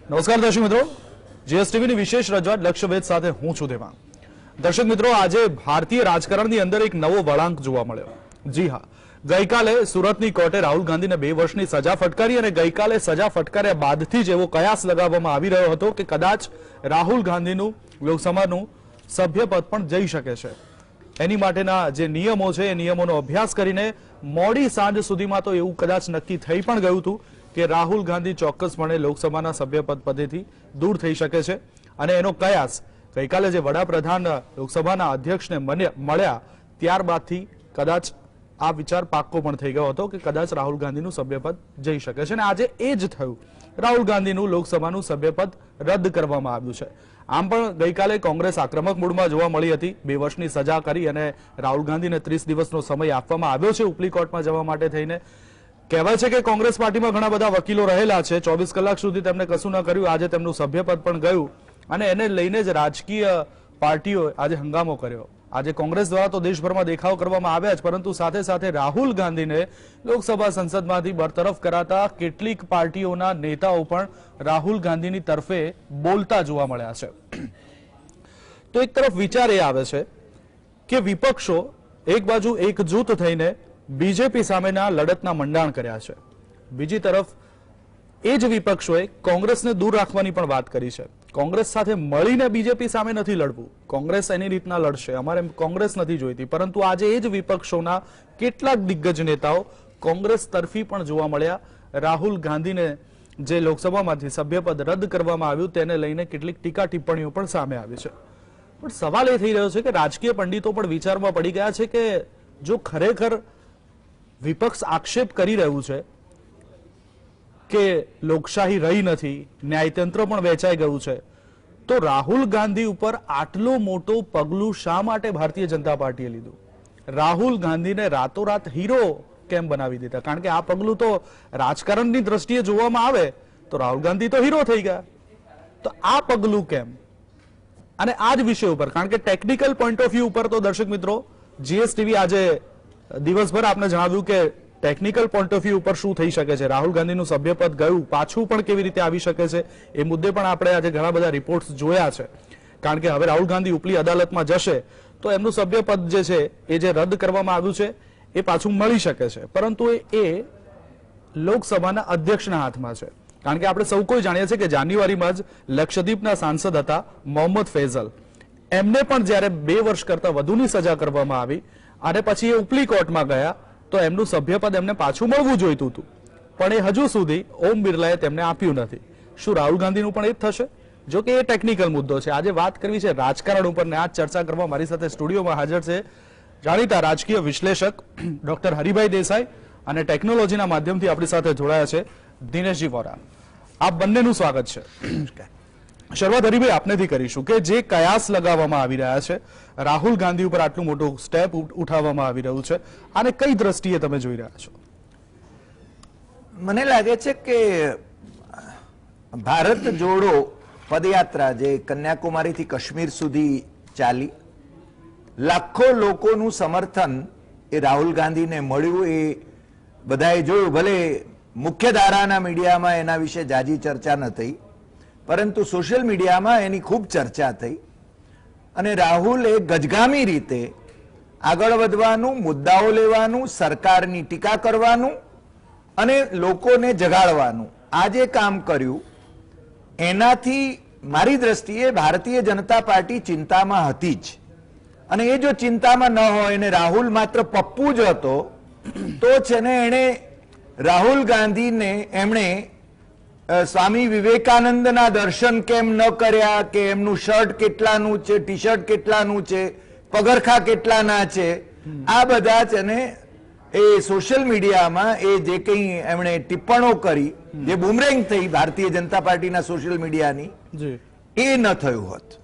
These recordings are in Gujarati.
નમસ્કાર દર્શક મિત્રો, જીએસટીવીની વિશેષ રજૂઆત લક્ષ્યભેદ સાથે હું છું દેવાંગ। દર્શક મિત્રો, આજે ભારતીય રાજકારણની અંદર એક નવો વળાંક જોવા મળ્યો। જી હા, ગઈકાલે સુરતની કોર્ટે રાહુલ ગાંધીને 2 વર્ષની સજા ફટકારી અને ગઈકાલે સજા ફટકાર્યા બાદથી જ એવો કયાસ લગાવવામાં આવી રહ્યો હતો કે કદાચ રાહુલ ગાંધીનું લોકસભાનું સભ્યપદ પણ જઈ શકે છે। એની માટેના જે નિયમો છે એ નિયમોનો અભ્યાસ કરીને મોડી સાંજ સુધીમાં તો એવું કદાચ નક્કી થઈ પણ ગયું હતું કે રાહુલ ગાંધી ચોક્કસપણે લોકસભાના સભ્યપદ પદેથી દૂર થઈ શકે છે। અને એનો કયાસ ગઈકાલે જે વડાપ્રધાન લોકસભાના અધ્યક્ષને મળ્યા ત્યારબાદથી કદાચ આ વિચાર પાક્કો પણ થઈ ગયો હતો કે કદાચ રાહુલ ગાંધીનું સભ્યપદ જઈ શકે છે અને આજે એ જ થયું। રાહુલ ગાંધીનું લોકસભાનું સભ્યપદ રદ કરવામાં આવ્યું છે। આમ પણ ગઈકાલે કોંગ્રેસ આક્રમક મૂડમાં જોવા મળી હતી। 2 વર્ષની સજા કરી અને રાહુલ ગાંધીને 30 દિવસનો સમય આપવામાં આવ્યો છે ઉપલી કોર્ટમાં જવા માટે થઈને। કહેવાય છે કે કોંગ્રેસ પાર્ટીમાં ઘણા બધા વકીલો રહેલા છે। 24 કલાક સુધી તેમને કશું ન કર્યું, આજે તેમનું સભ્યપદ પણ ગયું અને એને લઈને જ રાજકીય પાર્ટીઓ આજે હંગામો કર્યો। આજે કોંગ્રેસ દ્વારા તો દેશભરમાં દેખાવ કરવામાં આવ્યા જ, પરંતુ સાથે સાથે રાહુલ ગાંધીને લોકસભા સંસદમાંથી બરતરફ કરાતા કેટલીક પાર્ટીઓના નેતાઓ પણ રાહુલ ગાંધીની તરફે બોલતા જોવા મળ્યા છે। તો એક તરફ વિચાર એ આવે છે કે વિપક્ષો એક બાજુ એકજૂથ થઈને બીજેપી સામેના લડતના મંડાણ કર્યા છે, બીજી તરફ એ જ વિપક્ષોએ કોંગ્રેસને દૂર રાખવાની પણ વાત કરી છે। કોંગ્રેસ સાથે મળીને બીજેપી સામે નથી લડવું, કોંગ્રેસ એની રીતના લડશે, અમારે કોંગ્રેસ નથી જોઈતી, પરંતુ આજે એ જ વિપક્ષોના કેટલાક દિગ્ગજ નેતાઓ કોંગ્રેસ તરફી પણ જોવા મળ્યા। રાહુલ ગાંધીને જે લોકસભામાંથી સભ્યપદ રદ કરવામાં આવ્યું તેને લઈને કેટલીક ટીકા ટિપ્પણીઓ પણ સામે આવી છે। પણ સવાલ એ થઈ રહ્યો છે કે રાજકીય પંડિતો પણ વિચારમાં પડી ગયા છે કે જો ખરેખર વિપક્ષ આક્ષેપ કરી રહ્યું છે કે લોકશાહી રહી નથી, ન્યાયતંત્ર પણ વેચાઈ ગયું છે, તો રાહુલ ગાંધી ઉપર આટલો મોટો પગલું શા માટે ભારતીય જનતા પાર્ટીએ લીધું? રાહુલ ગાંધીને રાતોરાત હીરો કેમ બનાવી દીધા? કારણ કે આ પગલું તો રાજકારણની દ્રષ્ટિએ જોવામાં આવે તો રાહુલ ગાંધી તો હીરો થઈ ગયા, તો આ પગલું કેમ? અને આ જ વિષય ઉપર, કારણ કે ટેકનિકલ પોઈન્ટ ઓફ વ્યૂ ઉપર તો દર્શક મિત્રો જીએસટીવી આજે દિવસભર આપને જણાવ્યું કે ટેકનિકલ પોઈન્ટ ઓફ વ્યૂ ઉપર શું થઈ શકે છે, રાહુલ ગાંધીનું સભ્યપદ ગયું, પાછું પણ કેવી રીતે આવી શકે છે, એ મુદ્દે પણ આપણે આજે ઘણા બધા રિપોર્ટ્સ જોયા છે। કારણ કે હવે રાહુલ ગાંધી ઉપલી અદાલતમાં જશે તો એમનું સભ્યપદ જે છે એ જે રદ કરવામાં આવ્યું છે એ પાછું મળી શકે છે, પરંતુ એ લોકસભાના અધ્યક્ષના હાથમાં છે। કારણ કે આપણે સૌ કોઈ જાણીએ છીએ કે જાન્યુઆરીમાં જ લક્ષદ્વીપના સાંસદ હતા મોહમ્મદ ફૈઝલ, એમને પણ જ્યારે 2 વર્ષ કરતા વધુની સજા કરવામાં આવી અને પછી એ ઉપલી કોર્ટમાં ગયા તો એમનું સભ્યપદ એમને પાછું મળવું જોઈતું હતું, પણ એ હજુ સુધી ઓમ બિરલાએ તેમને આપ્યું નથી। શું રાહુલ ગાંધીનું પણ એ જ થશે? જો કે એ ટેકનિકલ મુદ્દો છે, આજે વાત કરવી છે રાજકારણ ઉપર ને આ ચર્ચા કરવા મારી સાથે સ્ટુડિયોમાં હાજર છે જાણીતા રાજકીય વિશ્લેષક ડોક્ટર હરિભાઈ દેસાઈ અને ટેકનોલોજીના માધ્યમથી આપણી સાથે જોડાયા છે દિનેશજી વોરા। આપ બંનેનું સ્વાગત છે। શરૂઆત હરિભાઈ આપનેથી કરીશું કે જે કયાસ લગાવવામાં આવી રહ્યા છે, રાહુલ ગાંધી ઉપર આટલું મોટું સ્ટેપ ઉઠાવવામાં આવી રહ્યું છે, આને કઈ દ્રષ્ટિએ તમે જોઈ રહ્યા છો? મને લાગે છે કે ભારત જોડો પદયાત્રા જે કન્યાકુમારીથી કાશ્મીર સુધી ચાલી, લાખો લોકોનું સમર્થન એ રાહુલ ગાંધીને મળ્યું, એ બધાએ જોયું। ભલે મુખ્ય ધારાના મીડિયામાં એના વિશે જાજી ચર્ચા ન થઈ, પરંતુ સોશિયલ મીડિયામાં એની ખૂબ ચર્ચા થઈ અને રાહુલે ગજગામી રીતે આગળ વધવાનું, મુદ્દાઓ લેવાનું, સરકારની ટીકા કરવાનું અને લોકોને જગાડવાનું આ જે કામ કર્યું એનાથી મારી દ્રષ્ટિએ ભારતીય જનતા પાર્ટી ચિંતામાં હતી જ। અને એ જો ચિંતામાં ન હોય ને રાહુલ માત્ર પપ્પુ જ હતો તો છે ને એણે રાહુલ ગાંધીને એમણે સ્વામી વિવેકાનંદના દર્શન કેમ ન કર્યા, કે એમનું શર્ટ કેટલાનું છે, ટી શર્ટ કેટલાનું છે, પગરખા કેટલાના છે, આ બધા છે ને એ સોશિયલ મીડિયામાં એ જે કંઈ એમણે ટિપ્પણો કરી જે બુમરેંગ થઈ ભારતીય જનતા પાર્ટીના સોશિયલ મીડિયાની, એ ન થયું હોત।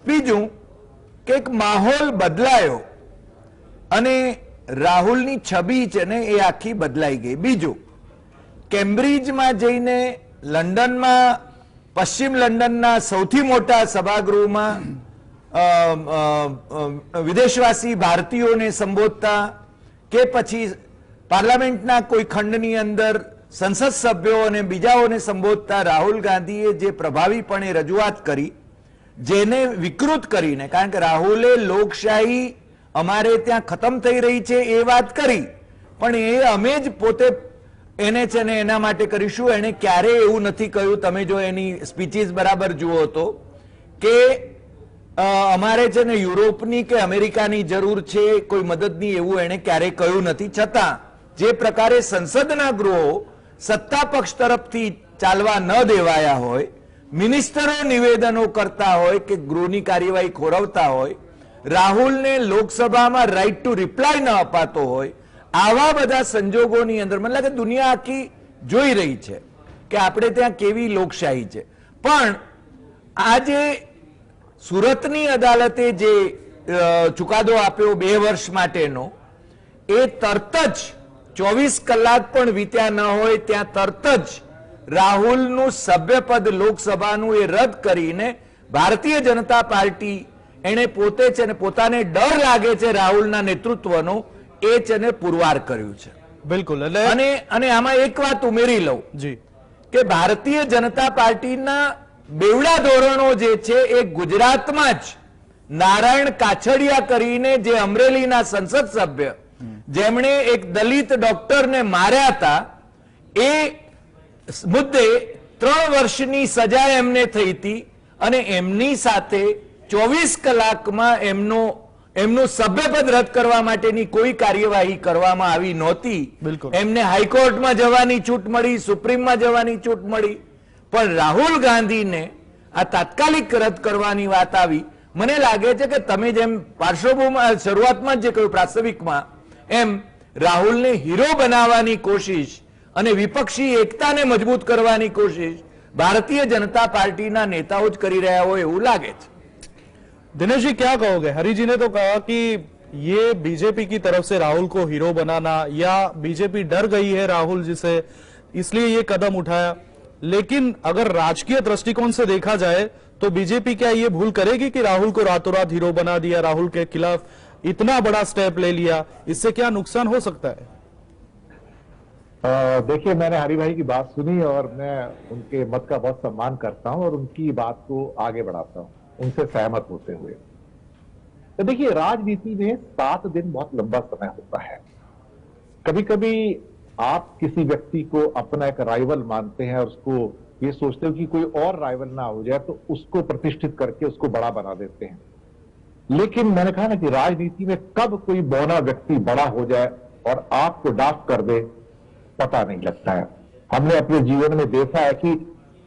બીજું કે એક માહોલ બદલાયો અને રાહુલની છબી છે ને એ આખી બદલાઈ ગઈ। બીજું, કેમ્બ્રિજમાં જઈને લંડનમાં, પશ્ચિમ લંડનના સૌથી મોટા સભાગૃહમાં વિદેશવાસી ભારતીયોને સંબોધતા, કે પછી પાર્લામેન્ટના કોઈ ખંડની અંદર સંસદ સભ્યો અને બીજાઓને સંબોધતા રાહુલ ગાંધીએ જે પ્રભાવીપણે રજૂઆત કરી, જેને વિકૃત કરીને, કારણ કે રાહુલે લોકશાહી અમારે ત્યાં ખતમ થઈ રહી છે એ વાત કરી, પણ એ અમે જ પોતે એને છે ને એના માટે કરીશું. એને ક્યારેય એવું નથી કહ્યું, તમે જો એની સ્પીચીસ બરાબર જુઓ તો, કે અમારે છે ને યુરોપની કે અમેરિકાની જરૂર છે, કોઈ મદદની, એવું એણે ક્યારેય કહ્યું નથી. છતાં જે પ્રકારે સંસદના ગૃહો સત્તા પક્ષ તરફથી ચાલવા ન દેવાયા હોય, મિનિસ્ટરો નિવેદનો કરતા હોય કે ગૃહની કાર્યવાહી ખોરવતા હોય, રાહુલને લોકસભામાં રાઈટ ટુ રિપ્લાય ન અપાતો હોય, આવા બધા સંજોગોની અંદર મને લાગે દુનિયા આખી જોઈ રહી છે કે આપણે ત્યાં કેવી લોકશાહી છે. પણ આજે સુરતની અદાલતે જે ચુકાદો આપ્યો 2 વર્ષ માટેનો, એ તરત જ 24 કલાક પણ વીત્યા ન હોય ત્યાં તરત જ રાહુલનું સભ્યપદ લોકસભાનું એ રદ કરીને ભારતીય જનતા પાર્ટી એને પોતે છે ને પોતાને ડર લાગે છે રાહુલના નેતૃત્વનો, એ છે ને પુરવાર કર્યું છે. બિલકુલ. અને આમાં એક વાત ઉમેરી લઉં જી કે ભારતીય જનતા પાર્ટીના બેવડા ધોરણો જે છે એ ગુજરાતમાં જ નારાયણ કાછડિયા કરીને જે અમરેલીના સંસદ સભ્ય જેમણે એક દલિત ડોક્ટરને માર્યા હતા, એ મુદ્દે 3 વર્ષની સજા એમને થઈ હતી અને એમની સાથે 24 કલાકમાં એમનું સભ્યપદ રદ કરવા માટેની કોઈ કાર્યવાહી કરવામાં આવી નહોતી. બિલકુલ. એમને હાઈકોર્ટમાં જવાની છૂટ મળી, સુપ્રીમમાં જવાની છૂટ મળી, પણ રાહુલ ગાંધીને આ તાત્કાલિક રદ કરવાની વાત આવી. મને લાગે છે કે તમે જેમ પાર્શ્વભૂમિમાં શરૂઆતમાં જે કહ્યું પ્રાસ્તવિકમાં, એમ રાહુલને હીરો બનાવવાની કોશિશ અને વિપક્ષી એકતાને મજબૂત કરવાની કોશિશ भारतीय जनता पार्टी ना नेताओं ज करी रहा हो એવું लागे छे। दिनेश जी क्या कहोगे? हरि जी ने तो कहा कि ये बीजेपी की तरफ से राहुल को हीरो बनाना, या बीजेपी डर गई है राहुल जी से इसलिए ये कदम उठाया, लेकिन अगर राजकीय दृष्टिकोण से देखा जाए तो बीजेपी क्या ये भूल करेगी कि राहुल को रातों रात हीरो बना दिया, राहुल के खिलाफ इतना बड़ा स्टेप ले लिया, इससे क्या नुकसान हो सकता है? देखिए, मैंने हरि भाई की बात सुनी और मैं उनके मत का बहुत सम्मान करता हूं और उनकी बात को आगे बढ़ाता हूं, उनसे सहमत होते हुए। तो देखिए, राजनीति में 7 दिन बहुत लंबा समय होता है। कभी कभी आप किसी व्यक्ति को अपना एक राइवल मानते हैं और उसको ये सोचते हो कि कोई और राइवल ना हो जाए तो उसको प्रतिष्ठित करके उसको बड़ा बना देते हैं। लेकिन मैंने कहा ना कि राजनीति में कब कोई बौना व्यक्ति बड़ा हो जाए और आपको डाफ कर दे, पता नहीं लगता है। हमने अपने जीवन में देखा है कि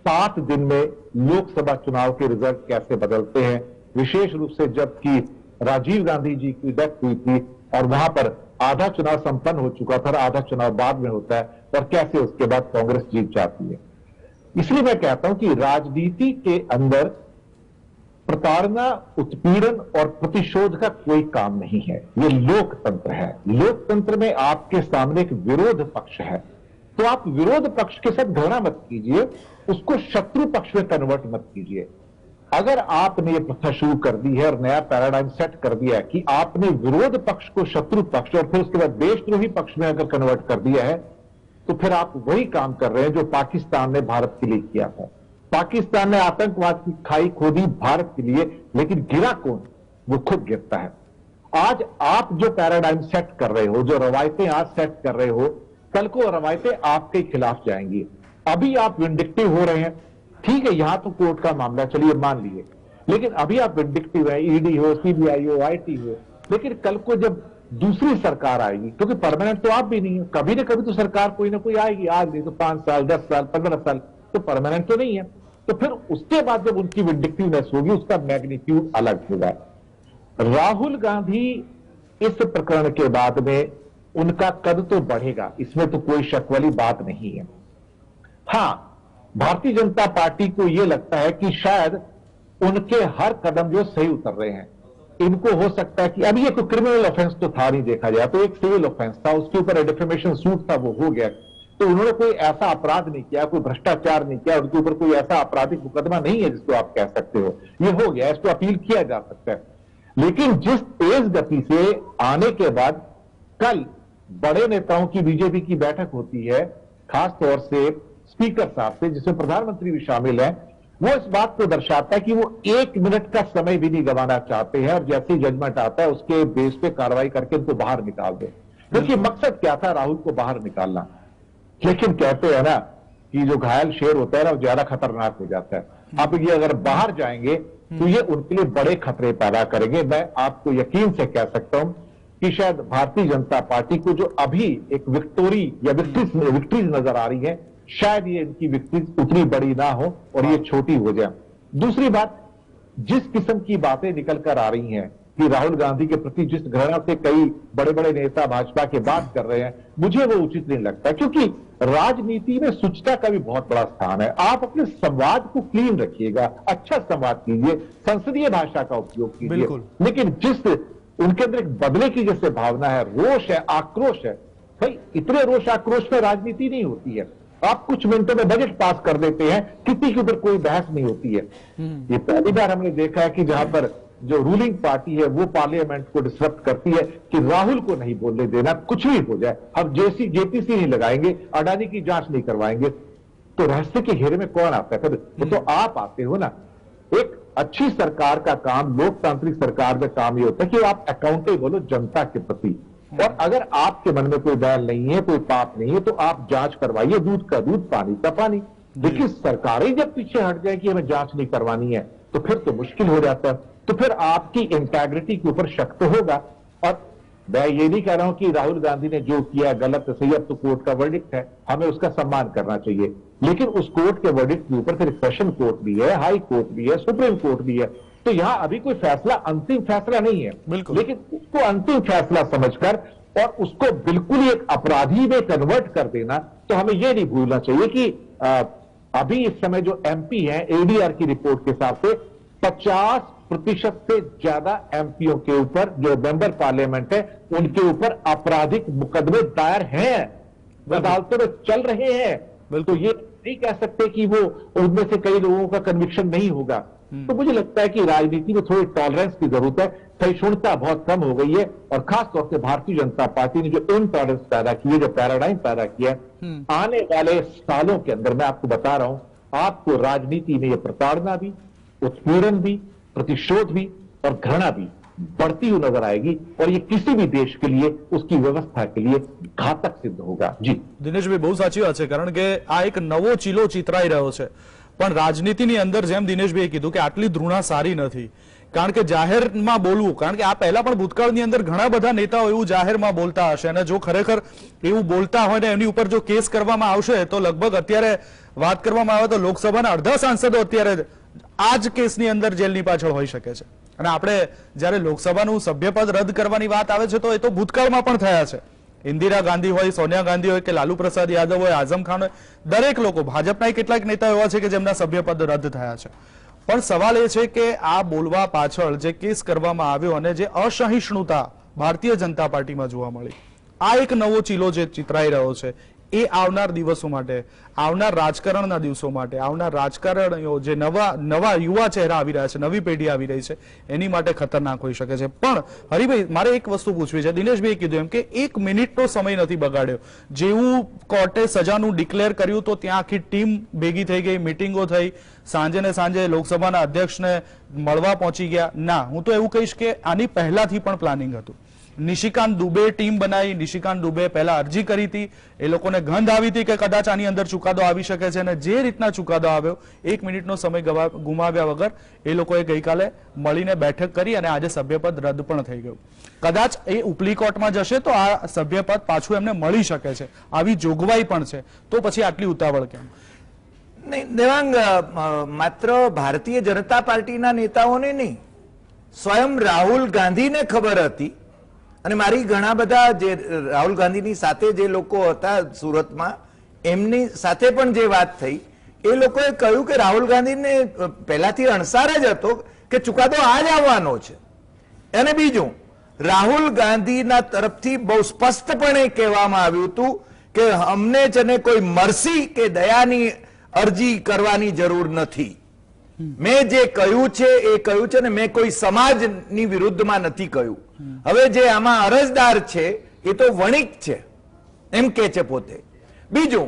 7 दिन में लोकसभा चुनाव के रिजल्ट कैसे बदलते हैं, विशेष रूप से जबकि राजीव गांधी जी की डेथ हुई थी और वहां पर आधा चुनाव संपन्न हो चुका था, आधा चुनाव बाद में होता है, और कैसे उसके बाद कांग्रेस जीत जाती है। इसलिए मैं कहता हूं कि राजनीति के अंदर प्रताड़ना, उत्पीड़न और प्रतिशोध का कोई काम नहीं है। ये लोकतंत्र है। लोकतंत्र में आपके सामने एक विरोध पक्ष है, तो आप विरोध पक्ष के साथ घृणा मत कीजिए, उसको शत्रु पक्ष में कन्वर्ट मत कीजिए। अगर आपने ये प्रथा शुरू कर दी है और नया पैराडाइम सेट कर दिया है कि आपने विरोध पक्ष को शत्रु पक्ष और फिर उसके बाद देशद्रोही पक्ष में अगर कन्वर्ट कर दिया है, तो फिर आप वही काम कर रहे हैं जो पाकिस्तान ने भारत के लिए किया था। पाकिस्तान ने आतंकवाद की खाई खोदी भारत के लिए, लेकिन गिरा कौन? वो खुद गिरता है। आज आप जो पैराडाइम सेट कर रहे हो, जो रवायतें आज सेट कर रहे हो, कल को रवायतें आपके खिलाफ जाएंगी। अभी आप विंडिक्टिव हो रहे हैं, ठीक है, यहां तो कोर्ट का मामला, चलिए मान लिए, लेकिन अभी आप विंडिक्टिव है, ईडी हो, सीबीआई हो, आईटी हो, लेकिन कल को जब दूसरी सरकार आएगी, क्योंकि परमानेंट तो आप भी नहीं हो, कभी ना कभी तो सरकार कोई ना कोई आएगी, आज नहीं तो 5 साल, 10 साल, 15 साल, तो परमानेंट तो नहीं है। तो फिर उसके बाद जब उनकी विंडिक्टिवनेस होगी, उसका मैग्नीट्यूड अलग होगा। राहुल गांधी इस प्रकरण के बाद में उनका कद तो बढ़ेगा, इसमें तो कोई शक वाली बात नहीं है। हां, भारतीय जनता पार्टी को यह लगता है कि शायद उनके हर कदम जो सही उतर रहे हैं, इनको हो सकता है कि अभी एक क्रिमिनल ऑफेंस तो था नहीं, देखा जाए तो एक सिविल ऑफेंस था, उसके ऊपर डिफेमेशन सूट था, वो हो गया, तो उन्होंने कोई ऐसा अपराध नहीं किया, कोई भ्रष्टाचार नहीं किया, उनके ऊपर कोई ऐसा आपराधिक मुकदमा नहीं है जिसको आप कह सकते हो, ये हो गया, इसको अपील किया जा सकता है। लेकिन जिस तेज गति से आने के बाद कल बड़े नेताओं की बीजेपी की बैठक होती है खास तौर से स्पीकर साहब से, जिसमें प्रधानमंत्री भी शामिल है, वो इस बात को दर्शाता है कि वो 1 मिनट का समय भी नहीं गंवाना चाहते हैं और जैसे ही जजमेंट आता है उसके बेस पे कार्रवाई करके उनको बाहर निकाल दे। क्योंकि मकसद क्या था राहुल को बाहर निकालना, लेकिन कहते हैं ना कि जो घायल शेर होता है ना वो ज्यादा खतरनाक हो जाता है। अब ये अगर बाहर जाएंगे तो ये उनके लिए बड़े खतरे पैदा करेंगे। मैं आपको यकीन से कह सकता हूं कि शायद भारतीय जनता पार्टी को जो अभी एक विक्टोरी या विक्ट्रीज नजर आ रही है, शायद ये इनकी विक्ट्रीज उतनी बड़ी ना हो और ये छोटी हो जाए। दूसरी बात, जिस किस्म की बातें निकल कर आ रही हैं कि राहुल गांधी के प्रति जिस घृणा से कई बड़े बड़े नेता भाजपा के बात कर रहे हैं, मुझे वो उचित नहीं लगता, क्योंकि राजनीति में शुचिता का भी बहुत बड़ा स्थान है। आप अपने संवाद को क्लीन रखिएगा, अच्छा संवाद कीजिए, संसदीय भाषा का उपयोग कीजिए, लेकिन जिस उनके अंदर एक बदले की जैसे भावना है, रोष है, आक्रोश है, भाई इतने रोष आक्रोश में राजनीति नहीं होती है। आप कुछ मिनटों में बजट पास कर देते हैं, किसी के ऊपर कोई बहस नहीं होती है। ये पहली बार हमने देखा है कि जहां पर जो रूलिंग पार्टी है वो पार्लियामेंट को डिसरप्ट करती है कि राहुल को नहीं बोलने देना, कुछ भी हो जाए, हम जेपीसी नहीं लगाएंगे, अडानी की जांच नहीं करवाएंगे। तो रहस्य के घेरे में कौन आता है? फिर वो तो आप आते हो ना। एक अच्छी सरकार का काम, लोकतांत्रिक सरकार का काम ये होता है कि आप अकाउंटेबल हो जनता के प्रति, और अगर आपके मन में कोई बैल नहीं है, कोई पाप नहीं है, तो आप जांच करवाइए, दूध का दूध, पानी का पानी। लेकिन सरकारें जब पीछे हट जाए कि हमें जांच नहीं करवानी है, तो फिर तो मुश्किल हो जाता है। तो फिर आपकी इंटेग्रिटी के ऊपर शक तो होगा। और मैं ये नहीं कह रहा हूं कि राहुल गांधी ने जो किया गलत है, सही, अब तो कोर्ट का वर्डिक्ट है, हमें उसका सम्मान करना चाहिए। लेकिन उस कोर्ट के वर्डिक्ट के ऊपर फिर सेशन कोर्ट भी है, हाई कोर्ट भी है, सुप्रीम कोर्ट भी है। तो यहां अभी कोई फैसला, अंतिम फैसला नहीं है, लेकिन उसको अंतिम फैसला समझकर और उसको बिल्कुल एक अपराधी में कन्वर्ट कर देना, तो हमें यह नहीं भूलना चाहिए कि अभी इस समय जो एमपी हैं, एडीआर की रिपोर्ट के हिसाब से 50% से ज्यादा एमपीओ के ऊपर, जो मेंबर पार्लियामेंट है, उनके ऊपर आपराधिक मुकदमे दायर हैं, अदालतों में चल रहे हैं। तो ये नहीं कह सकते कि वो उनमें से कई लोगों का कन्विक्शन नहीं होगा। तो मुझे लगता है कि राजनीति में थोड़ी टॉलरेंस की जरूरत है, सहिष्णुता बहुत कम हो गई है, और खासतौर से भारतीय जनता पार्टी ने जो इनटॉलरेंस पैदा की है, जो पैराडाइम पैदा किया है, आने वाले सालों के अंदर मैं आपको बता रहा हूं, आपको राजनीति में यह प्रताड़ना भी, उत्पीड़न भी, प्रतिशोध भी और घृणा भी बढ़ती हुई नजर आएगी, और ये किसी भी देश के लिए, उसकी व्यवस्था के लिए घातक सिद्ध होगा। जी દિનેશભાઈ, બહુ સાચી વાત છે, કારણ કે આ એક નવો ચીલો ચિતરાઈ રહ્યો છે, પણ રાજનીતિની અંદર જેમ દિનેશભાઈએ કીધું કે આટલી ધૃણા સારી નથી, કારણ કે જાહેરમાં બોલવું, કારણ કે આ પહેલા પણ ભૂતકાળની અંદર ઘણા બધા નેતાઓ એવું જાહેરમાં બોલતા હશે, અને જો ખરેખર એવું બોલતા હોય ને એની ઉપર જો કેસ કરવામાં આવશે તો લગભગ અત્યારે વાત કરવામાં આવે તો લોકસભાના અડધા સાંસદો અત્યારે આ જ કેસની અંદર જેલની પાછળ હોઈ શકે છે। અને આપણે જ્યારે લોકસભાનું સભ્યપદ રદ કરવાની વાત આવે છે તો એ તો ભૂતકાળમાં પણ થયા છે। इंदिरा गांधी હોય, સોનિયા ગાંધી હોય કે લાલુ પ્રસાદ યાદવ હોય, આઝમ ખાન હોય, દરેક લોકો, ભાજપના કેટલાક નેતાઓ એવા છે કે જેમના સભ્યપદ રદ થયા છે। પણ સવાલ એ છે કે આ બોલવા પાછળ જે કેસ કરવામાં આવ્યો અને જે અસહિષ્ણુતા ભારતીય જનતા પાર્ટીમાં જોવા મળી, આ એક નવો ચીલો જે ચિતરાઈ રહ્યો છે, એ આવનાર દિવસો માટે, આવનાર રાજકારણના દિવસો માટે, આવનાર રાજકારણીઓ જે નવા યુવા ચહેરા આવી રહ્યા છે, નવી પેઢી આવી રહી છે, એની માટે ખતરનાક હોઈ શકે છે। પણ હરિભાઈ, મારે એક વસ્તુ પૂછવી છે, દિનેશભાઈએ કીધું એમ કે 1 મિનિટનો સમય નથી બગાડ્યો, જેવું કોર્ટે સજાનું ડિક્લેર કર્યું તો ત્યાં આખી ટીમ ભેગી થઈ ગઈ, મીટિંગો થઈ, સાંજે ને સાંજે લોકસભાના અધ્યક્ષને મળવા પહોંચી ગયા। ના, હું તો એવું કહીશ કે આની પહેલાથી પણ પ્લાનિંગ હતું। નિશિકાંત દુબે ટીમ બનાવી, નિશિકાંત દુબે પહેલા અરજી કરી હતી, એ લોકોને ગંધ આવી હતી કે કદાચ આની અંદર ચુકાદો આવી શકે છે, અને જે રીતના ચુકાદો આવ્યો, 1 મિનિટનો સમય ગુમાવ્યા વગર એ લોકોએ ગઈકાલે મળીને બેઠક કરી અને આજે સભ્યપદ રદ પણ થઈ ગયું। કદાચ એ ઉપલી કોર્ટમાં જશે તો આ સભ્યપદ પાછું એમને મળી શકે છે, આવી જોગવાઈ પણ છે, તો પછી આટલી ઉતાવળ કેમ? નહીં દેવાંગ, માત્ર ભારતીય જનતા પાર્ટીના નેતાઓને નહીં, સ્વયં રાહુલ ગાંધીને ખબર હતી, અને મારી ઘણા બધા જે રાહુલ ગાંધીની સાથે જે લોકો હતા સુરતમાં, એમની સાથે પણ જે વાત થઈ, એ લોકોએ કહ્યું કે રાહુલ ગાંધીને પહેલાથી અણસાર જ હતો કે ચુકાદો આ જ આવવાનો છે। અને બીજું, રાહુલ ગાંધીના તરફથી બહુ સ્પષ્ટપણે કહેવામાં આવ્યું હતું કે અમને છે ને કોઈ મરસી કે દયાની અરજી કરવાની જરૂર નથી। મેં જે કહ્યું છે એ કહ્યું છે ને, મેં કોઈ સમાજની વિરુદ્ધમાં નથી કહ્યું। હવે જે આમાં અરજદાર છે એ તો વણિક છે, એમ કે છે પોતે। બીજું,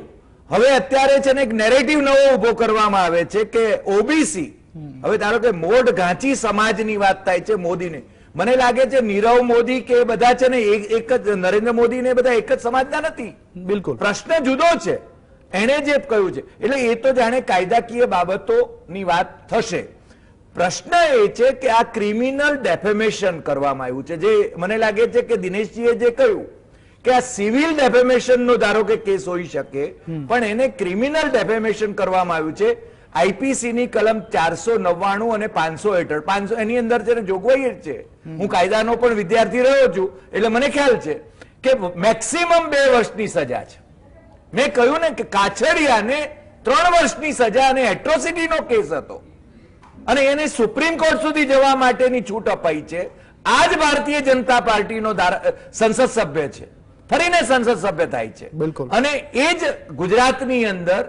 હવે અત્યારે છે ને એક નેરેટિવ નવો ઉભો કરવામાં આવે છે કે ઓબીસી, હવે ધારો કે મોઢ ઘાંચી સમાજની વાત થાય છે મોદીને, મને લાગે છે નીરવ મોદી કે બધા છે ને એક જ નરેન્દ્ર મોદી ને બધા એક જ સમાજના નથી. બિલકુલ પ્રશ્ન જુદો છે, એણે જે કહ્યું છે એટલે એ તો જાણે કાયદાકીય બાબતોની વાત થશે. પ્રશ્ન એ છે કે આ ક્રિમિનલ ડેફેમેશન કરવામાં આવ્યું છે, જે મને લાગે છે કે દિનેશજીએ જે કહ્યું કે આ સિવિલ ડેફેમેશન નો ધારો કે કેસ હોઈ શકે, પણ એને ક્રિમિનલ ડેફેમેશન કરવામાં આવ્યું છે. આઈપીસી ની કલમ 499 અને 500 હેઠળ 500 એની અંદર છે ને જોગવાઈ છે. હું કાયદાનો પણ વિદ્યાર્થી રહ્યો છું એટલે મને ખ્યાલ છે કે મેક્સિમમ 2 વર્ષની સજા છે. મેં કહ્યું ને કે કાછડિયાને 3 વર્ષની સજા અને એટ્રોસિટીનો કેસ હતો અને એને સુપ્રીમ કોર્ટ સુધી જવા માટેની છૂટ અપાઈ છે. આ જ ભારતીય જનતા પાર્ટીનો સંસદ સભ્ય છે, ફરીને સંસદ સભ્ય થાય છે. બિલકુલ. અને એ જ ગુજરાતની અંદર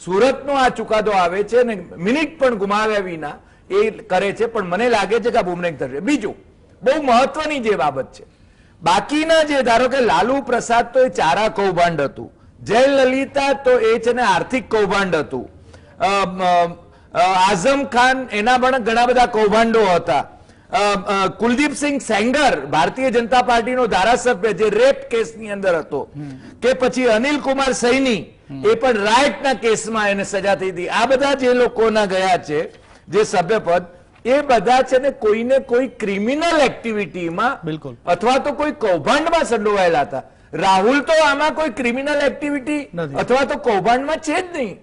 સુરતનો આ ચુકાદો આવે છે અને મિનિટ પણ ગુમાવ્યા વિના એ કરે છે. પણ મને લાગે છે કે આ બુમરેંગ થશે. બીજું બહુ મહત્વની જે બાબત છે, બાકીના જે ધારો કે લાલુ પ્રસાદ તો એ ચારા કૌભાંડ હતું, જયલલિતા તો એ છે ને આર્થિક કૌભાંડ હતું, આઝમ ખાન એના પણ ઘણા બધા કૌભાંડો હતા, કુલદીપસિંહ સેંગર ભારતીય જનતા પાર્ટીનો ધારાસભ્ય જે રેપ કેસની અંદર હતો, કે પછી અનિલ કુમાર સૈની એ પણ રાયટના કેસમાં એને સજા થઈ હતી. આ બધા જે લોકોના ગયા છે જે સભ્યપદ, એ બધા છે ને કોઈને કોઈ ક્રિમિનલ એક્ટિવિટીમાં બિલકુલ અથવા તો કોઈ કૌભાંડમાં સંડોવાયેલા હતા. રાહુલ તો આમાં કોઈ ક્રિમિનલ એક્ટિવિટી અથવા તો કૌભાંડમાં છે જ નહીં.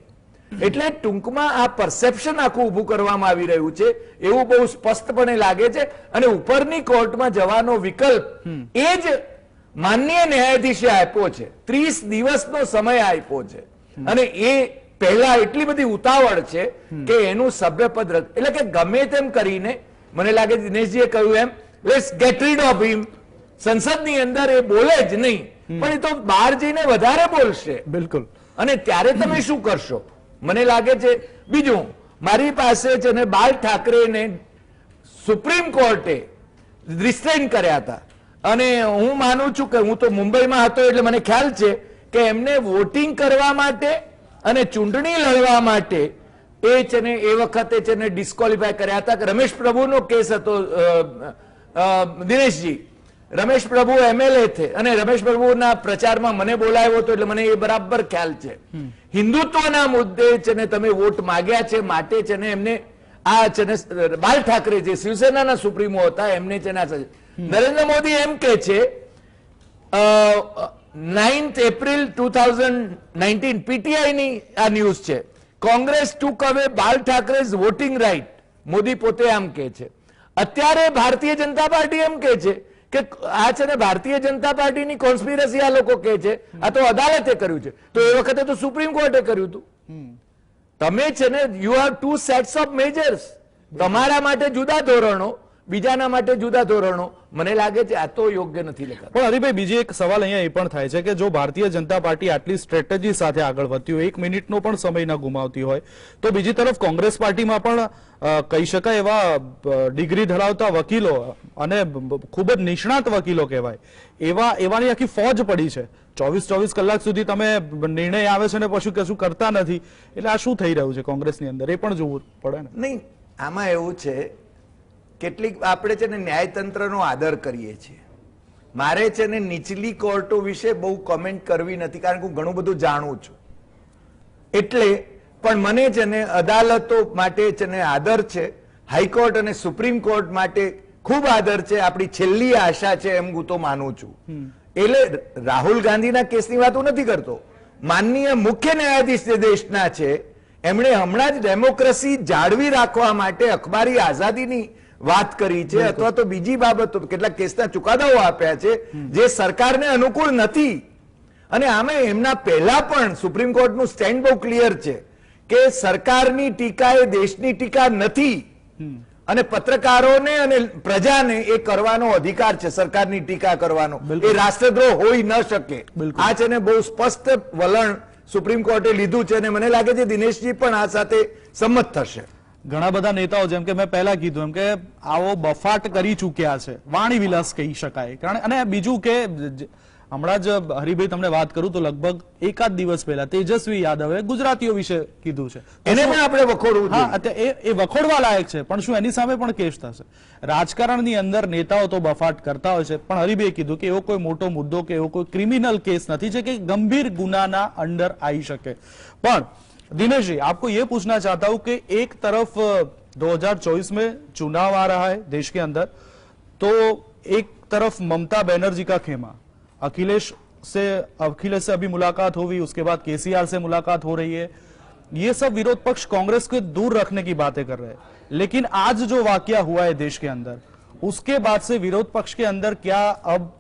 એટલે ટૂંકમાં આ પરસેપ્શન આખું ઊભું કરવામાં આવી રહ્યું છે એવું બહુ સ્પષ્ટપણે લાગે છે. અને ઉપરની કોર્ટમાં જવાનો વિકલ્પ એ જ માનનીય ન્યાયાધીશે આપ્યો છે, 30 દિવસનો સમય આપ્યો છે. અને એ પહેલા એટલી બધી ઉતાવળ છે કે એનું સભ્યપદ રદ, એટલે કે ગમે તેમ કરીને મને લાગે દિનેશજીએ કહ્યું એમ let's get rid of him. સંસદની અંદર એ બોલે જ નહીં, પણ એ તો બહાર જઈને વધારે બોલશે. બિલકુલ. અને ત્યારે તમે શું કરશો મને લાગે છે. બીજું મારી પાસે છે ને બાલ ઠાકરેને સુપ્રીમ કોર્ટે રિસ્ટ્રેન કર્યા હતા અને હું માનું છું કે હું તો મુંબઈમાં હતો એટલે મને ખ્યાલ છે કે એમને વોટિંગ કરવા માટે અને ચૂંટણી લડવા માટે એ છે ને એ વખતે છે ને ડિસ્કોલિફાય કર્યા હતા. રમેશ પ્રભુનો કેસ હતો દિનેશજી, રમેશ પ્રભુ એમએલએ છે અને રમેશ પ્રભુના પ્રચારમાં મને બોલાવ્યો હતો એટલે મને એ બરાબર ખ્યાલ છે. હિન્દુત્વના મુદ્દે છે ને તમે વોટ માંગ્યા છે માટે છે ને એમને આ છે ને બાલ ઠાકરે જે શિવસેનાના સુપ્રીમો હતા એમને છે ને નરેન્દ્ર મોદી એમ કે છે 9th April 2019 પીટીઆઈ ની આ ન્યૂઝ છે, કોંગ્રેસ ટુક અવે બાલ ઠાકરેઝ વોટિંગ રાઇટ. મોદી પોતે આમ કે છે. અત્યારે ભારતીય જનતા પાર્ટી એમ કે છે કે આ છે ને ભારતીય જનતા પાર્ટીની કોન્સ્પિરસી આ લોકો કે છે, આ તો અદાલતે કર્યું છે. તો એ વખતે તો સુપ્રીમ કોર્ટે કર્યું હતું. તમે છે ને you have 2 sets of majors, તમારા માટે જુદા ધોરણો, બીજાના માટે જુદા ધોરણો. મને લાગે છે આ તો યોગ્ય નથી લખાતું. પણ હરિભાઈ બીજી એક સવાલ અહીંયા એ પણ થાય છે કે જો ભારતીય જનતા પાર્ટી આટલી સ્ટ્રેટેજી સાથે આગળ વધતી હોય, 1 મિનિટનો પણ સમય ન ગુમાવતી હોય, તો બીજી તરફ કોંગ્રેસ પાર્ટીમાં પણ કહી શકાય એવા ડિગ્રી ધરાવતા વકીલો અને ખૂબ જ નિષ્ણાત વકીલો કહેવાય એવાની આખી ફોજ પડી છે. 24 કલાક સુધી તમે નિર્ણય આવે છે ને પછી કશું કરતા નથી. એટલે આ શું થઈ રહ્યું છે કોંગ્રેસની અંદર એ પણ જોવું પડે ને. નહીં, આમાં એવું છે કેટલીક આપણે છે ને ન્યાયતંત્રનો આદર કરીએ છીએ. મારે છે ને નીચલી કોર્ટો વિશે બહુ કમેન્ટ કરવી નથી કારણ કે હું ઘણું બધું જાણું છું. એટલે પણ મને છે ને અદાલતો માટે છે ને આદર છે, હાઈકોર્ટ અને સુપ્રીમ કોર્ટ માટે ખૂબ આદર છે, આપણી છેલ્લી આશા છે એમ હું તો માનું છું. એટલે રાહુલ ગાંધીના કેસની વાત હું નથી કરતો, માનનીય મુખ્ય ન્યાયાધીશ જે દેશના છે એમણે હમણાં જ ડેમોક્રેસી જાળવી રાખવા માટે અખબારી આઝાદીની વાત કરી છે અથવા તો બીજી બાબતો કેટલાક કેસના ચુકાદાઓ આપ્યા છે જે સરકારને અનુકૂળ નથી. અને આમે એમના પહેલા પણ સુપ્રીમ કોર્ટનું સ્ટેન્ડ બહુ ક્લિયર છે કે સરકારની ટીકા એ દેશની ટીકા નથી અને પત્રકારોને અને પ્રજાને એ કરવાનો અધિકાર છે. સરકારની ટીકા કરવાનો એ રાષ્ટ્રદ્રોહ હોઈ ન શકે. આ છે ને બહુ સ્પષ્ટ વલણ સુપ્રીમ કોર્ટે લીધું છે અને મને લાગે છે દિનેશજી પણ આ સાથે સંમત થશે. ઘણા બધા નેતાઓ જેમ કે મેં પહેલા કીધું એમ કે આવો બફાટ કરી ચૂક્યા છે, વાણી વિલાસ કહી શકાય. કારણ અને બીજું કે હમણાં જ હરિભાઈ તમને વાત કરું તો લગભગ એકાદ દિવસ પહેલા તેજસ્વી યાદવે ગુજરાતીઓ વિશે કીધું છે. એને પણ આપણે વખોડવું હા, જોઈએ. એ વખોડવા લાયક છે, પણ શું એની સામે પણ કેસ થશે? રાજકારણની અંદર નેતાઓ તો બફાટ કરતા હોય છે, પણ હરિભાઈએ કીધું કે એવો કોઈ મોટો મુદ્દો કે એવો કોઈ ક્રિમિનલ કેસ નથી છે કે ગંભીર ગુનાના અંડર આવી શકે. પણ दिनेश जी, आपको यह पूछना चाहता हूं कि एक तरफ 2024 में चुनाव आ रहा है देश के अंदर, तो एक तरफ ममता बनर्जी का खेमा, अखिलेश से अभी मुलाकात हुई, उसके बाद केसीआर से मुलाकात हो रही है, ये सब विरोध पक्ष कांग्रेस को दूर रखने की बातें कर रहे हैं. लेकिन आज जो वाकया हुआ है देश के अंदर, उसके बाद से विरोध पक्ष के अंदर क्या अब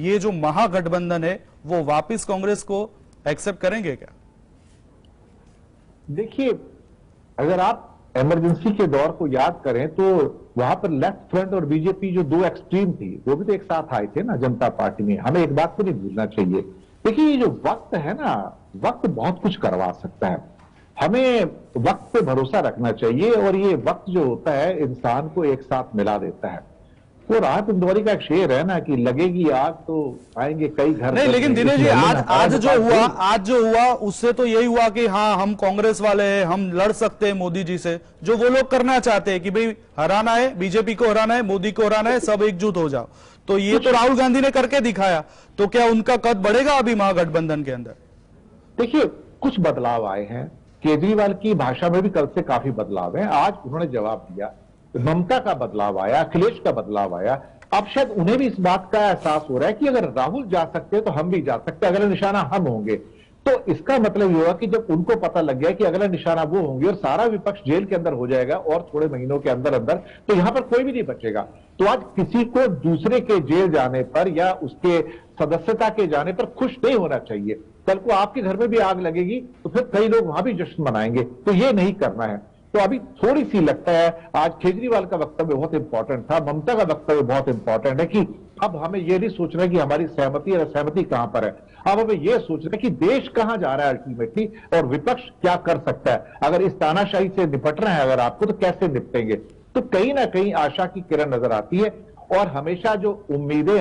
ये जो महागठबंधन है वो वापिस कांग्रेस को एक्सेप्ट करेंगे क्या? देखिए, अगर आप इमरजेंसी के दौर को याद करें तो वहां पर लेफ्ट फ्रंट और बीजेपी जो दो एक्सट्रीम थी वो भी तो एक साथ आए थे ना जनता पार्टी में. हमें एक बात को नहीं भूलना चाहिए. देखिए, ये जो वक्त है ना, वक्त बहुत कुछ करवा सकता है. हमें वक्त पे भरोसा रखना चाहिए और ये वक्त जो होता है इंसान को एक साथ मिला देता है. वो राहत इंदौरी का एक शेर है ना कि लगेगी आग तो आएंगे कई घर. नहीं, लेकिन दिनेश जी, आज जो हुआ उससे तो यही हुआ कि हाँ, हम कांग्रेस वाले हैं, हम लड़ सकते हैं मोदी जी से. जो वो लोग करना चाहते हैं कि भाई हराना है, बीजेपी को हराना है, मोदी को हराना है, सब एकजुट हो जाओ, तो ये तो राहुल गांधी ने करके दिखाया. तो क्या उनका कद बढ़ेगा अभी महागठबंधन के अंदर? देखिए, कुछ बदलाव आए हैं. केजरीवाल की भाषा में भी कल से काफी बदलाव है. आज उन्होंने जवाब दिया. ममता का बदलाव आया, अखिलेश का बदलाव आया. अब शायद उन्हें भी इस बात का एहसास हो रहा है कि अगर राहुल जा सकते हैं तो हम भी जा सकते हैं. अगला निशाना हम होंगे. तो इसका मतलब ये होगा कि जब उनको पता लग गया कि अगला निशाना वो होंगे और सारा विपक्ष जेल के अंदर हो जाएगा और थोड़े महीनों के अंदर अंदर, तो यहां पर कोई भी नहीं बचेगा. तो आज किसी को दूसरे के जेल जाने पर या उसके सदस्यता के जाने पर खुश नहीं होना चाहिए. कल को आपके घर में भी आग लगेगी तो फिर कई लोग वहां भी जश्न मनाएंगे. तो ये नहीं करना है. तो अभी थोड़ी सी लगता है आज केजरीवाल का वक्तव्य बहुत इंपॉर्टेंट था, ममता का वक्तव्य बहुत इंपॉर्टेंट है कि अब हमें यह नहीं सोचना है कि हमारी सहमति और असहमति कहां पर है. अब हमें यह सोचना है कि देश कहां जा रहा है अल्टीमेटली और विपक्ष क्या कर सकता है. अगर इस तानाशाही से निपटना है अगर आपको, तो कैसे निपटेंगे. तो कहीं ना कहीं आशा की किरण नजर आती है और हमेशा जो उम्मीदें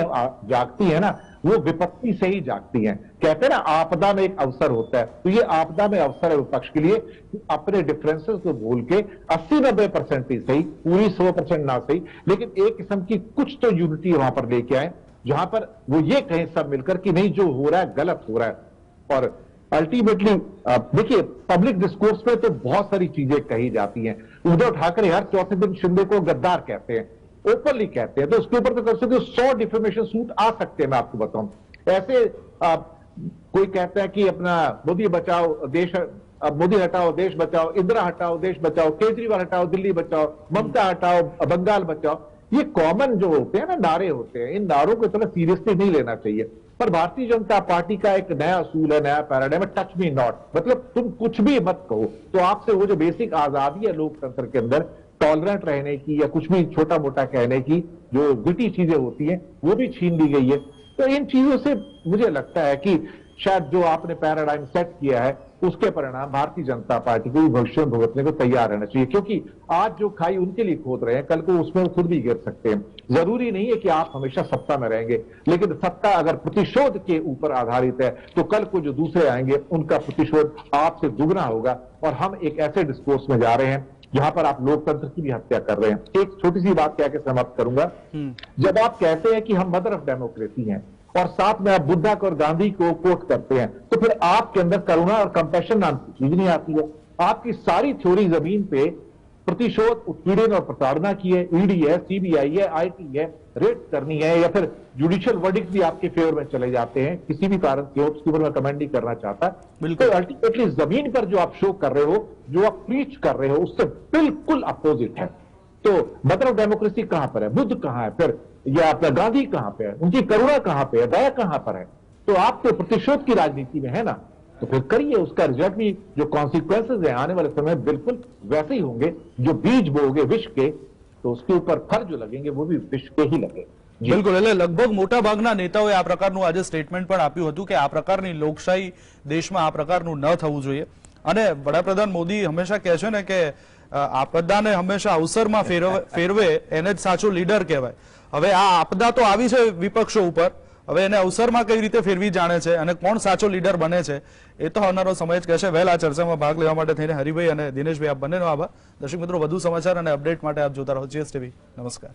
जागती है ना, वो विपत्ति से ही जागती हैं. कहते हैं ना, आपदा में एक अवसर होता है. तो ये आपदा में अवसर है विपक्ष के लिए कि अपने डिफरेंसेस को भूल के 80-90% ही सही, पूरी 100% ना सही, लेकिन एक किस्म की कुछ तो यूनिटी वहां पर लेके आए जहां पर वो ये कहें सब मिलकर कि नहीं, जो हो रहा है गलत हो रहा है. और अल्टीमेटली देखिए, पब्लिक डिस्कोर्स में तो बहुत सारी चीजें कही जाती हैं. उद्धव ठाकरे हर चौथे दिन शिंदे को गद्दार कहते हैं, ओपनली कहते हैं. तो उसके ऊपर तो कर सकते हो 100 डिफेमेशन सूट आ सकते हैं. मैं आपको बताऊं, ऐसे कोई कहता है कि अपना मोदी बचाओ देश, मोदी हटाओ देश बचाओ, इंदिरा हटाओ देश बचाओ, केजरीवाल हटाओ दिल्ली बचाओ, ममता हटाओ बंगाल बचाओ. ये कॉमन जो होते हैं ना नारे होते हैं, इन नारों को इतना सीरियसली नहीं लेना चाहिए. पर भारतीय जनता पार्टी का एक नया असूल है, नया पैराडाइम है, टच मी नॉट. मतलब तुम कुछ भी मत कहो. तो आपसे वो जो बेसिक आजादी है लोकतंत्र के अंदर, टॉलरेंट रहने की या कुछ भी छोटा मोटा कहने की जो विटी चीजें होती हैं, वो भी छीन ली गई है. तो इन चीजों से मुझे लगता है कि शायद जो आपने पैराडाइम सेट किया है उसके परिणाम भारतीय जनता पार्टी को भी भविष्य में भुगतने को तैयार रहना चाहिए. क्योंकि आज जो खाई उनके लिए खोद रहे हैं, कल को उसमें वो खुद भी गिर सकते हैं. जरूरी नहीं है कि आप हमेशा सत्ता में रहेंगे, लेकिन सत्ता अगर प्रतिशोध के ऊपर आधारित है तो कल को जो दूसरे आएंगे उनका प्रतिशोध आपसे दुगना होगा. और हम एक ऐसे डिस्कोर्स में जा रहे हैं जहां पर आप लोकतंत्र की भी हत्या कर रहे हैं. एक छोटी सी बात कह के समाप्त करूंगा. जब आप कहते हैं कि हम मदर ऑफ डेमोक्रेसी हैं और साथ में आप बुद्धा और गांधी को कोट करते हैं, तो फिर आपके अंदर करुणा और कंपैशन नाम की चीज नहीं आती है. आपकी सारी थ्योरी जमीन पे प्रतिशोध, उत्पीड़न और प्रताड़ना की है. ईडी है, सीबीआई है, आईटी है, रेड करनी है, या फिर जुडिशियल वर्डिक्ट भी आपके फेवर में चले जाते हैं किसी भी कारण से हो. उसके ऊपर मैं कमेंट नहीं करना चाहता. तो अल्टीमेटली जमीन पर जो आप शो कर रहे हो, जो आप प्रीच कर रहे हो, उससे बिल्कुल अपोजिट है. तो मदर ऑफ डेमोक्रेसी कहां पर है, बुद्ध कहां है, फिर या अपना गांधी कहां पे है, उनकी करुणा कहां पे है, दया कहां पर है. तो आप तो प्रतिशोध की राजनीति में है ना, तो फिर करिए. उसका रिजल्ट भी जो कॉन्सिक्वेंसेज है आने वाले समय बिल्कुल वैसे ही होंगे. जो बीज बोओगे विष के, तो उसके ऊपर फल जो लगेंगे वो भी विष के ही लगेंगे. બિલકુલ, એટલે લગભગ મોટા ભાગના નેતાઓએ આ પ્રકારનું આજે સ્ટેટમેન્ટ પણ આપ્યું હતું કે આ પ્રકારની લોકશાહી દેશમાં આ પ્રકારનું ન થવું જોઈએ. અને વડાપ્રધાન મોદી હંમેશા કહે છે ને કે આપદાને હંમેશા અવસરમાં ફેરવે એને જ સાચો લીડર કહેવાય. હવે આ આપદા તો આવી છે વિપક્ષો ઉપર, હવે એને અવસરમાં કઈ રીતે ફેરવી જાણે છે અને કોણ સાચો લીડર બને છે એ તો આવનારો સમય જ કહેશે. વહેલા ચર્ચામાં ભાગ લેવા માટે થઈને હરિભાઈ અને દિનેશભાઈ આપ બંનેનો આભાર. દર્શક મિત્રો, વધુ સમાચાર અને અપડેટ માટે આપ જોતા રહો GSTV. નમસ્કાર.